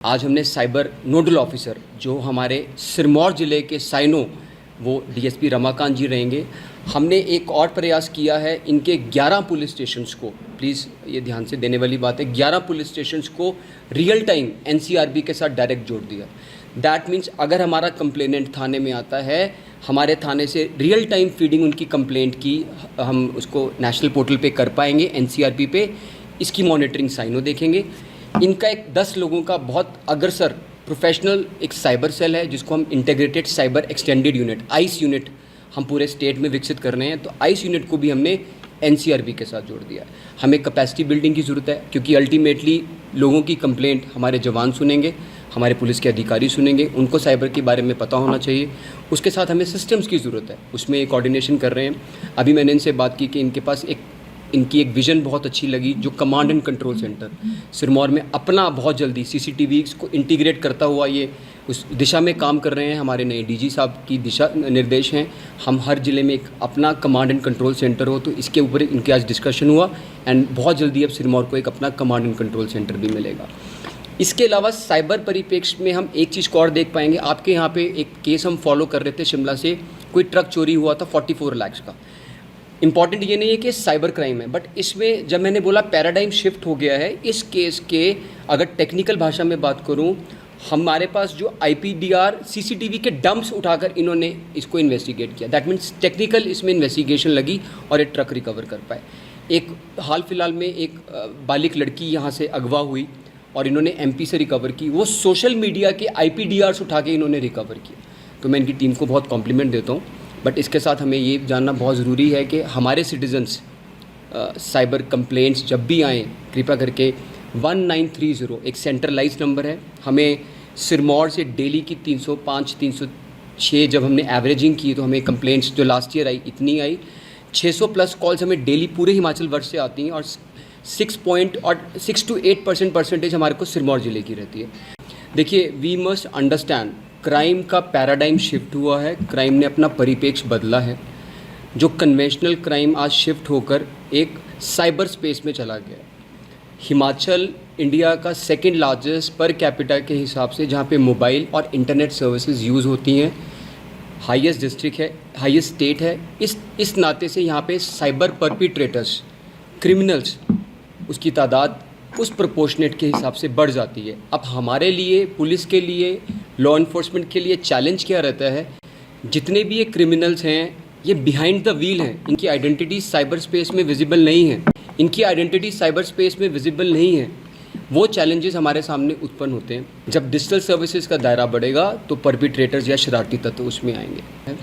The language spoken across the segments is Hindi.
आज हमने साइबर नोडल ऑफिसर जो हमारे सिरमौर ज़िले के साइनो वो डीएसपी रमाकांत जी रहेंगे। हमने एक और प्रयास किया है, इनके 11 पुलिस स्टेशंस को, प्लीज़ ये ध्यान से देने वाली बात है, 11 पुलिस स्टेशंस को रियल टाइम एनसीआरबी के साथ डायरेक्ट जोड़ दिया। दैट मीन्स अगर हमारा कंप्लेनेंट थाने में आता है, हमारे थाने से रियल टाइम फीडिंग उनकी कंप्लेंट की हम उसको नेशनल पोर्टल पे कर पाएंगे, एनसीआरबी पे इसकी मॉनिटरिंग साइनो देखेंगे। इनका एक 10 लोगों का बहुत अग्रसर प्रोफेशनल एक साइबर सेल है जिसको हम integrated cyber extended unit ice unit हम पूरे स्टेट में विकसित कर रहे हैं। तो आइस यूनिट को भी हमने एनसीआरबी के साथ जोड़ दिया है। हमें कैपेसिटी बिल्डिंग की ज़रूरत है क्योंकि अल्टीमेटली लोगों की कंप्लेंट हमारे जवान सुनेंगे, हमारे पुलिस के अधिकारी सुनेंगे, उनको साइबर के बारे में पता होना चाहिए। उसके साथ हमें सिस्टम्स की ज़रूरत है, उसमें कोऑर्डिनेशन कर रहे हैं। अभी मैंने इनसे बात की कि इनके पास इनकी एक विज़न बहुत अच्छी लगी, जो command and control centre Sirmaur में अपना बहुत जल्दी सीसीटीवी को इंटीग्रेट करता हुआ ये उस दिशा में काम कर रहे हैं। हमारे नए डीजी साहब की दिशा निर्देश हैं, हम हर ज़िले में एक अपना कमांड एंड कंट्रोल सेंटर हो, तो इसके ऊपर इनके आज डिस्कशन हुआ एंड बहुत जल्दी अब सिरमौर को एक अपना कमांड एंड कंट्रोल सेंटर भी मिलेगा। इसके अलावा साइबर परिप्रेक्ष्य में हम एक चीज़ को और देख पाएंगे। आपके यहाँ पे एक केस हम फॉलो कर रहे थे, शिमला से कोई ट्रक चोरी हुआ था 44 लाख का। इम्पॉर्टेंट ये नहीं है कि साइबर क्राइम है, बट इसमें जब मैंने बोला पैराडाइम शिफ्ट हो गया है, इस केस के अगर टेक्निकल भाषा में बात करूं, हमारे पास जो आईपीडीआर सीसीटीवी के डंप्स उठाकर इन्होंने इसको इन्वेस्टिगेट किया। दैट मीन्स टेक्निकल इसमें इन्वेस्टिगेशन लगी और एक ट्रक रिकवर कर पाए। एक हाल फिलहाल में एक बालिक लड़की यहाँ से अगवा हुई और इन्होंने एमपी से रिकवर की, वो सोशल मीडिया के आईपीडीआर्स उठा के इन्होंने रिकवर किया। तो मैं इनकी टीम को बहुत कॉम्प्लीमेंट देता हूँ। बट इसके साथ हमें ये जानना बहुत ज़रूरी है कि हमारे सिटीजन्स साइबर कंप्लेंट्स जब भी आएँ, कृपया करके 1930 एक सेंट्रलाइज नंबर है। हमें सिरमौर से डेली की 305 306 जब हमने एवरेजिंग की तो हमें कंप्लेंट्स जो लास्ट ईयर आई इतनी आई। 600 प्लस कॉल्स हमें डेली पूरे हिमाचल वर्ष से आती हैं और 6 to 8% परसेंटेज हमारे को सिरमौर ज़िले की रहती है। देखिए, वी मस्ट अंडरस्टैंड क्राइम का पैराडाइम शिफ्ट हुआ है, क्राइम ने अपना परिप्रेक्ष्य बदला है। जो कन्वेंशनल क्राइम आज शिफ्ट होकर एक साइबर स्पेस में चला गया है। हिमाचल इंडिया का सेकंड लार्जेस्ट पर कैपिटा के हिसाब से जहाँ पे मोबाइल और इंटरनेट सर्विसेज यूज़ होती हैं, हाईएस्ट डिस्ट्रिक्ट है, हाईएस्ट स्टेट है। इस नाते से यहाँ पे साइबर परपिट्रेटर्स, क्रिमिनल्स, उसकी तादाद उस प्रोपोर्शनेट के हिसाब से बढ़ जाती है। अब हमारे लिए, पुलिस के लिए, लॉ इन्फोर्समेंट के लिए चैलेंज क्या रहता है, जितने भी ये क्रिमिनल्स हैं ये बिहाइंड द व्हील हैं, इनकी आइडेंटिटी साइबर स्पेस में विजिबल नहीं है, इनकी आइडेंटिटी साइबर स्पेस में विजिबल नहीं है। वो चैलेंजेस हमारे सामने उत्पन्न होते हैं। जब डिजिटल सर्विसेज का दायरा बढ़ेगा तो परपिट्रेटर्स या शरारती तत्व उसमें आएंगे।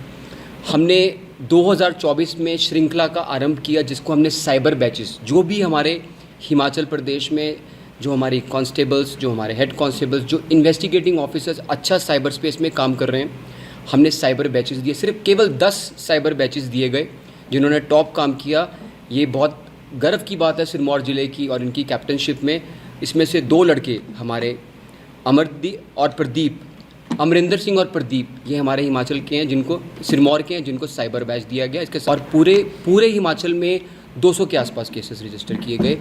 हमने 2024 में श्रृंखला का आरंभ किया जिसको हमने साइबर बैचेस, जो भी हमारे हिमाचल प्रदेश में जो हमारी कांस्टेबल्स, जो हमारे हेड कांस्टेबल्स, जो इन्वेस्टिगेटिंग ऑफिसर्स अच्छा साइबर स्पेस में काम कर रहे हैं, हमने साइबर बैचेस दिए। सिर्फ केवल 10 साइबर बैचेस दिए गए जिन्होंने टॉप काम किया। ये बहुत गर्व की बात है सिरमौर ज़िले की और इनकी कैप्टनशिप में। इसमें से 2 लड़के हमारे अमरदीप और प्रदीप, अमरिंदर सिंह और प्रदीप, ये हमारे हिमाचल के हैं, जिनको सिरमौर के हैं, जिनको साइबर बैच दिया गया। इसके साथ और पूरे हिमाचल में 200 के आसपास केसेस रजिस्टर किए गए।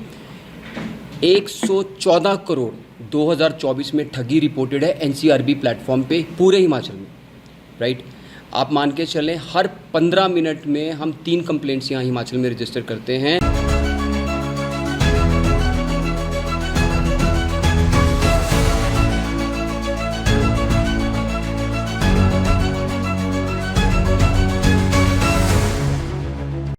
114 करोड़ 2024 में ठगी रिपोर्टेड है एनसीआरबी प्लेटफॉर्म पे पूरे हिमाचल में, राइट। आप मान के चलें हर 15 मिनट में हम 3 कंप्लेंट्स यहाँ हिमाचल में रजिस्टर करते हैं।